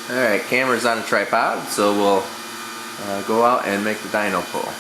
Alright, camera's on a tripod, so we'll go out and make the dyno pull.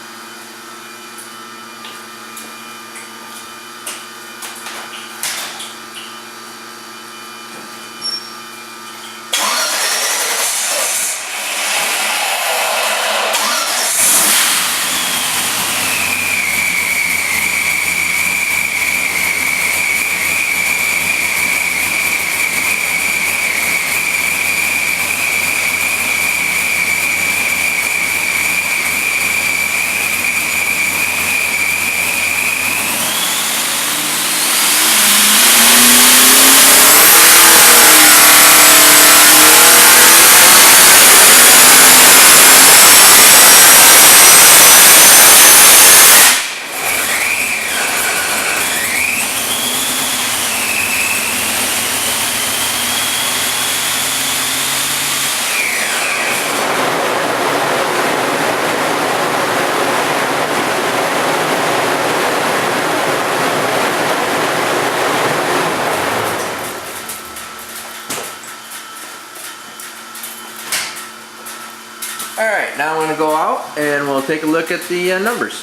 Alright, now I'm going to go out and we'll take a look at the numbers.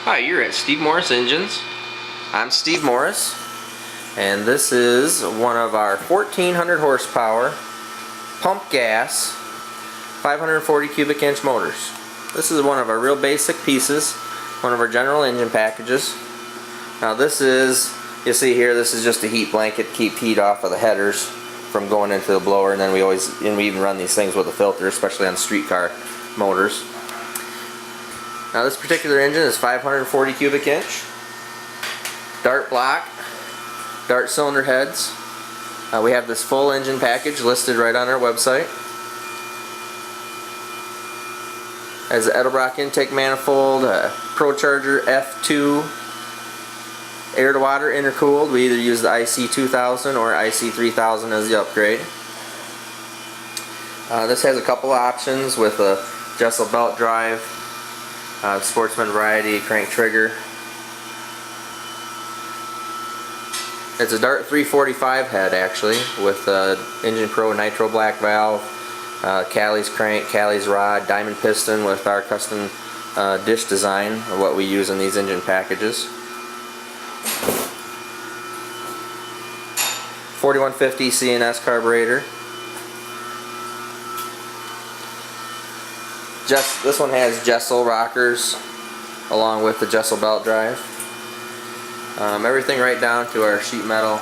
Hi, you're at Steve Morris Engines. I'm Steve Morris, and this is one of our 1400 horsepower pump gas 540 cubic inch motors. This is one of our real basic pieces, one of our general engine packages. Now this is, you see here, this is just a heat blanket, keep heat off of the headers from going into the blower, and then we even run these things with a filter, especially on streetcar motors. Now this particular engine is 540 cubic inch, Dart block, Dart cylinder heads. We have this full engine package listed right on our website. Has the Edelbrock intake manifold, Pro Charger F2, air to water intercooled. We either use the IC2000 or IC3000 as the upgrade. This has a couple of options with a Jessel belt drive, Sportsman variety crank trigger. It's a Dart 345 head actually, with Engine Pro Nitro black valve, Callie's crank, Callie's rod, diamond piston with our custom dish design of what we use in these engine packages. 4150 CNS carburetor. This one has Jessel rockers along with the Jessel belt drive. Everything right down to our sheet metal,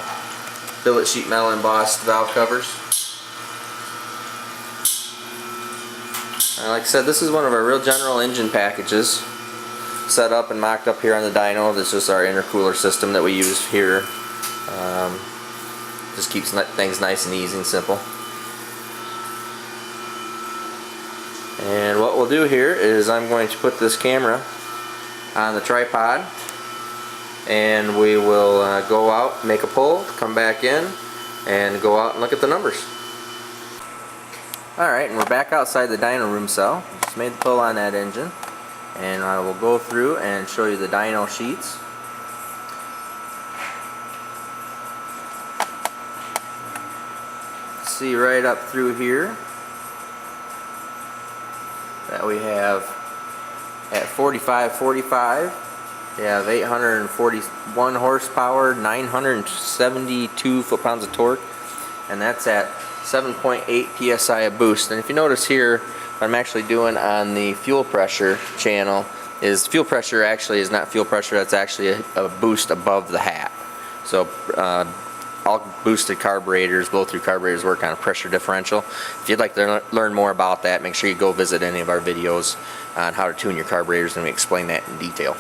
billet sheet metal embossed valve covers. Like I said, this is one of our real general engine packages, set up and mocked up here on the dyno. This is our intercooler system that we use here. Just keeps things nice and easy and simple. And what we'll do here is I'm going to put this camera on the tripod, and we will go out, make a pull, come back in, and go out and look at the numbers. Alright, and we're back outside the dyno room cell. Just made the pull on that engine, and I will go through and show you the dyno sheets. See right up through here that we have at 4545 we have 841 horsepower, 972 foot-pounds of torque, and that's at 7.8 psi of boost. And if you notice here, what I'm actually doing on the fuel pressure channel is fuel pressure actually is not fuel pressure, that's actually a boost above the hat. So all boosted carburetors, blow-through carburetors work on a pressure differential. If you'd like to learn more about that, make sure you go visit any of our videos on how to tune your carburetors, and we explain that in detail.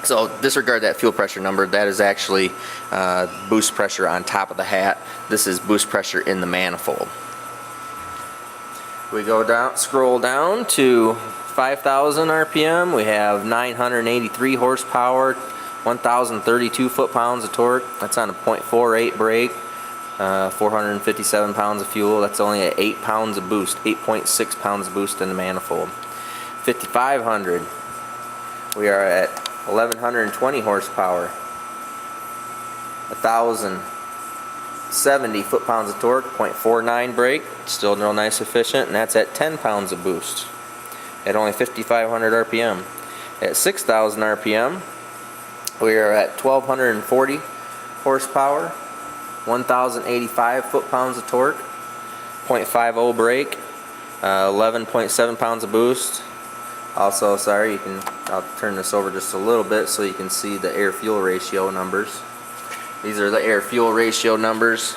So disregard that fuel pressure number. That is actually boost pressure on top of the hat. This is boost pressure in the manifold. We go down, scroll down to 5,000 RPM. We have 983 horsepower, 1,032 foot-pounds of torque. That's on a .48 brake, 457 pounds of fuel. That's only at 8 pounds of boost, 8.6 pounds of boost in the manifold. 5,500, we are at 1,120 horsepower, 1,000 70 foot-pounds of torque, 0.49 brake, still real nice efficient, and that's at 10 pounds of boost at only 5,500 RPM. At 6,000 RPM, we are at 1,240 horsepower, 1,085 foot-pounds of torque, 0.50 brake, 11.7 pounds of boost. Also, sorry, I'll turn this over just a little bit so you can see the air-fuel ratio numbers. These are the air-fuel ratio numbers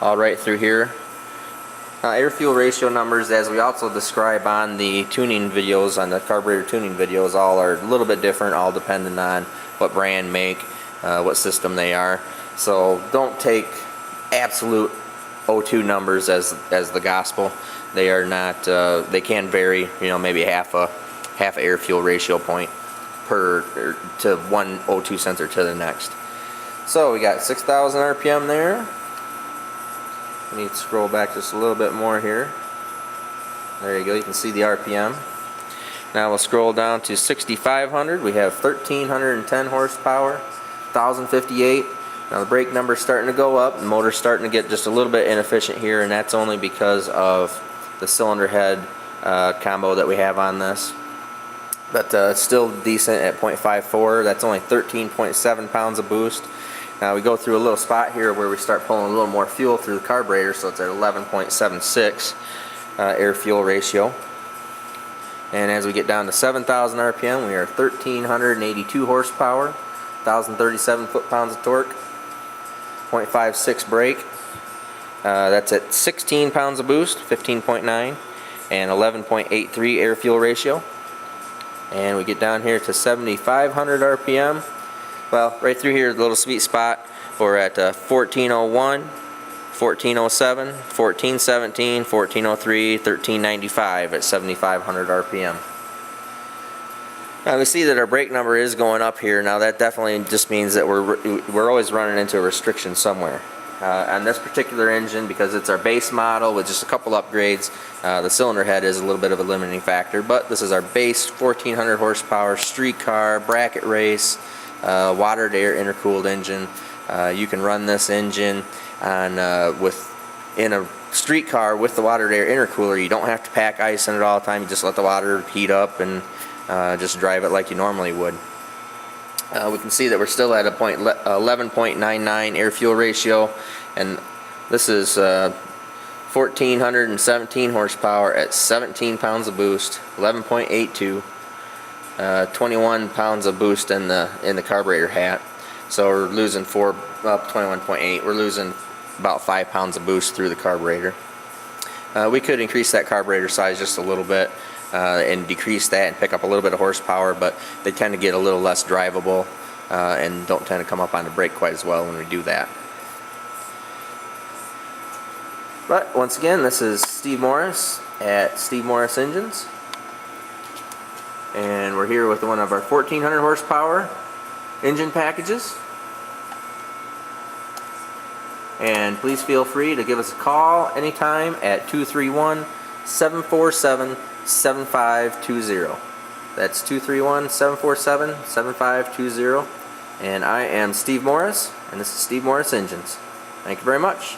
all right through here. Air-fuel ratio numbers, as we also describe on the tuning videos, on the carburetor tuning videos, all are a little bit different, all depending on what brand, make, what system they are. So don't take absolute O2 numbers as the gospel. They are not. They can vary. You know, maybe half a air-fuel ratio point to one O2 sensor to the next. So we got 6,000 RPM there. I need to scroll back just a little bit more here. There you go, you can see the RPM. Now we'll scroll down to 6,500. We have 1,310 horsepower, 1,058. Now the brake number is starting to go up. The motor's starting to get just a little bit inefficient here, and that's only because of the cylinder head combo that we have on this. But it's still decent at 0.54. That's only 13.7 pounds of boost. Now we go through a little spot here where we start pulling a little more fuel through the carburetor, so it's at 11.76 air-fuel ratio. And as we get down to 7,000 RPM, we are 1,382 horsepower, 1,037 foot-pounds of torque, 0.56 brake. That's at 16 pounds of boost, 15.9, and 11.83 air-fuel ratio. And we get down here to 7,500 RPM. Well, right through here, the little sweet spot, we're at 1401, 1407, 1417, 1403, 1395 at 7,500 RPM. Now we see that our brake number is going up here. Now that definitely just means that we're always running into a restriction somewhere. On this particular engine, because it's our base model with just a couple upgrades, the cylinder head is a little bit of a limiting factor, but this is our base 1,400 horsepower street car, bracket race, water to air intercooled engine. You can run this engine on in a street car with the water to air intercooler. You don't have to pack ice in it all the time. You just let the water heat up and just drive it like you normally would. We can see that we're still at a 11.99 air-fuel ratio, and this is 1,417 horsepower at 17 pounds of boost, 11.82, 21 pounds of boost in the carburetor hat. So we're losing 21.8. We're losing about 5 pounds of boost through the carburetor. We could increase that carburetor size just a little bit and decrease that and pick up a little bit of horsepower, but they tend to get a little less drivable and don't tend to come up on the brake quite as well when we do that. But once again, this is Steve Morris at Steve Morris Engines, and we're here with one of our 1,400 horsepower engine packages. And please feel free to give us a call anytime at 231-747-7520. That's 231-747-7520. And I am Steve Morris, and this is Steve Morris Engines. Thank you very much.